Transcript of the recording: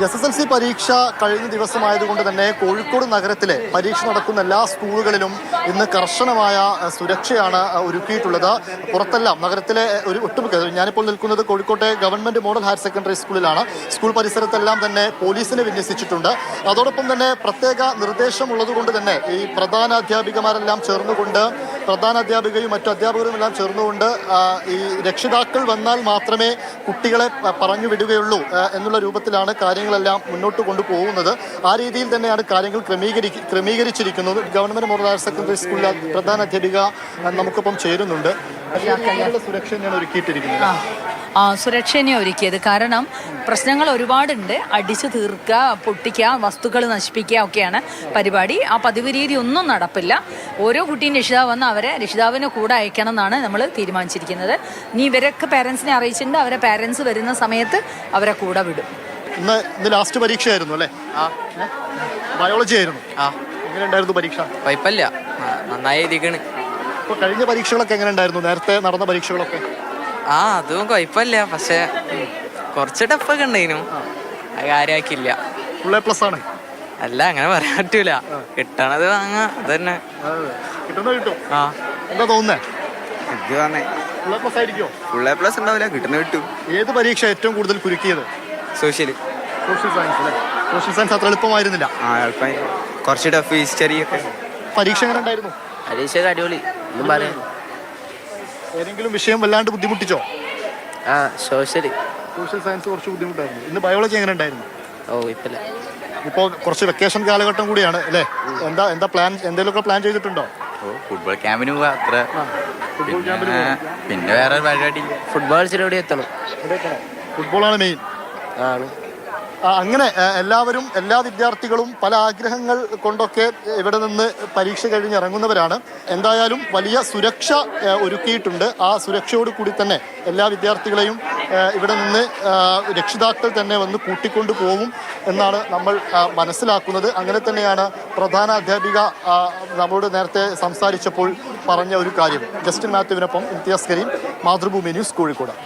SSLC പരീക്ഷ കഴിഞ്ഞ ദിവസമായതുകൊണ്ട് തന്നെ കോഴിക്കോട് നഗരത്തിലെ പരീക്ഷ നടക്കുന്ന എല്ലാ സ്കൂളുകളിലും ഇന്ന് കർശനമായ സുരക്ഷയാണ് ഒരുക്കിയിട്ടുള്ളത്. പുറത്തെല്ലാം നഗരത്തിലെ ഒരു ഒട്ടുമിക്ക, ഞാനിപ്പോൾ നിൽക്കുന്നത് കോഴിക്കോട്ടെ ഗവൺമെന്റ് മോഡൽ ഹയർ സെക്കൻഡറി സ്കൂളിലാണ്. സ്കൂൾ പരിസരത്തെല്ലാം തന്നെ പോലീസിനെ വിന്യസിച്ചിട്ടുണ്ട്. അതോടൊപ്പം തന്നെ പ്രത്യേക നിർദ്ദേശമുള്ളതുകൊണ്ട് തന്നെ ഈ പ്രധാന അധ്യാപികമാരെല്ലാം ചേർന്നുകൊണ്ട്, പ്രധാന അധ്യാപികയും മറ്റു അധ്യാപകരും എല്ലാം ചേർന്നുകൊണ്ട് ഈ രക്ഷിതാക്കൾ വന്നാൽ മാത്രമേ കുട്ടികളെ പറഞ്ഞു വിടുകയുള്ളൂ എന്നുള്ള രൂപത്തിലാണ് കാര്യങ്ങളെല്ലാം മുന്നോട്ട് കൊണ്ടുപോകുന്നത്. ആ രീതിയിൽ തന്നെയാണ് കാര്യങ്ങൾ ക്രമീകരിച്ചിരിക്കുന്നത്. ഗവൺമെന്റ് മോഡൽ ഹയർ സെക്കൻഡറി സ്കൂളിലെ പ്രധാന അധ്യാപിക നമുക്കൊപ്പം ചേരുന്നുണ്ട്. സുരക്ഷ തന്നെയാണ് ഒരുക്കിയിട്ടിരിക്കുന്നത്. സുരക്ഷ തന്നെയാണ് ഒരുക്കിയത്. കാരണം പ്രശ്നങ്ങൾ ഒരുപാടുണ്ട്. അടിച്ചു തീർക്കുക, പൊട്ടിക്കുക, വസ്തുക്കൾ നശിപ്പിക്കുക ഒക്കെയാണ് പരിപാടി. ആ പതിവ് രീതി ഒന്നും നടപ്പില്ല. ഓരോ കുട്ടിയും രക്ഷിതാവ് വന്ന് അവരെ രക്ഷിതാവിന് കൂടെ അയക്കണം എന്നാണ് നമ്മൾ തീരുമാനിച്ചിരിക്കുന്നത്. ഇനി ഇവരൊക്കെ പേരൻസിനെ അറിയിച്ചിട്ടുണ്ട്. അവരെ പേരൻസ് വരുന്ന സമയത്ത് അവരെ കൂടെ വിടും. ഇന്ന് ലാസ്റ്റ് പരീക്ഷയായിരുന്നു അല്ലേ? ബയോളജി ആയിരുന്നു. എങ്ങനെ ഉണ്ടായിരുന്നു പരീക്ഷ? കുഴപ്പമില്ല, നന്നായി എഴുതിക്കണ്. ഇപ്പോൾ കഴിഞ്ഞ പരീക്ഷകളൊക്കെ എങ്ങനെ ഉണ്ടായിരുന്നു? നേരത്തെ നടന്ന പരീക്ഷകളൊക്കെ? അതും കുഴപ്പമില്ല, പക്ഷെ കുറച്ച് ടഫൊക്കെ ഉണ്ടായിരുന്നു. അത് കാര്യമാക്കില്ല. ഫുൾ എ പ്ലസ് ആണ്? അല്ല, അങ്ങനെ പറയാൻ പറ്റൂല. കിട്ടണത് വാങ്ങാ, അത് തന്നെ. കിട്ടും. എന്താ തോന്നുന്നേ? ഫുൾ എ പ്ലസ് ഉണ്ടാവില്ല, കിട്ടുന്ന കിട്ടും. ഏത് പരീക്ഷ ഏറ്റവും കൂടുതൽ കുരുക്കിയത്? സോഷ്യൽ സയൻസ് അല്ലേ? സോഷ്യൽ സയൻസ് അത്ര എളുപ്പമായിരുന്നില്ല. കുറച്ച് ടഫ്, ഹിസ്റ്ററി ഒക്കെ. പരീക്ഷ എങ്ങനെ ഉണ്ടായിരുന്നു? പരീക്ഷ അടിപൊളി. ഏതെങ്കിലും വിഷയം വല്ലാണ്ട് ബുദ്ധിമുട്ടിച്ചോ? സോഷ്യൽ സയൻസ് കുറച്ച് ബുദ്ധിമുട്ടായിരുന്നു. ഇന്ന് ബയോളജി എങ്ങനെ ഉണ്ടായിരുന്നു? ഇപ്പല്ല. ഇപ്പോൾ കുറച്ച് വെക്കേഷൻ കാലഘട്ടം കൂടിയാണ് അല്ലേ? എന്താ പ്ലാൻ? എന്തെങ്കിലുമൊക്കെ പ്ലാൻ ചെയ്തിട്ടുണ്ടോ? ഫുട്ബോൾ ക്യാമ്പിന് പോവാ, അത്ര. പിന്നെ വേറെ പരിപാടി ഫുട്ബോൾ കളിച്ചിട്ട് എത്തണം. ഫുട്ബോളാണ് മെയിൻ. അങ്ങനെ എല്ലാവരും, എല്ലാ വിദ്യാർത്ഥികളും പല ആഗ്രഹങ്ങൾ കൊണ്ടൊക്കെ ഇവിടെ നിന്ന് പരീക്ഷ കഴിഞ്ഞ് ഇറങ്ങുന്നവരാണ്. എന്തായാലും വലിയ സുരക്ഷ ഒരുക്കിയിട്ടുണ്ട്. ആ സുരക്ഷയോട് കൂടി തന്നെ എല്ലാ വിദ്യാർത്ഥികളെയും ഇവിടെ നിന്ന് രക്ഷിതാക്കൾ തന്നെ വന്ന് കൂട്ടിക്കൊണ്ടു പോകും എന്നാണ് നമ്മൾ മനസ്സിലാക്കുന്നത്. അങ്ങനെ തന്നെയാണ് പ്രധാന അധ്യാപിക നമ്മളോട് നേരത്തെ സംസാരിച്ചപ്പോൾ പറഞ്ഞ ഒരു കാര്യം. ജസ്റ്റിൻ മാത്യുവിനൊപ്പം ഇംതിയാസ് കരീം, മാതൃഭൂമി ന്യൂസ്, കോഴിക്കോട്.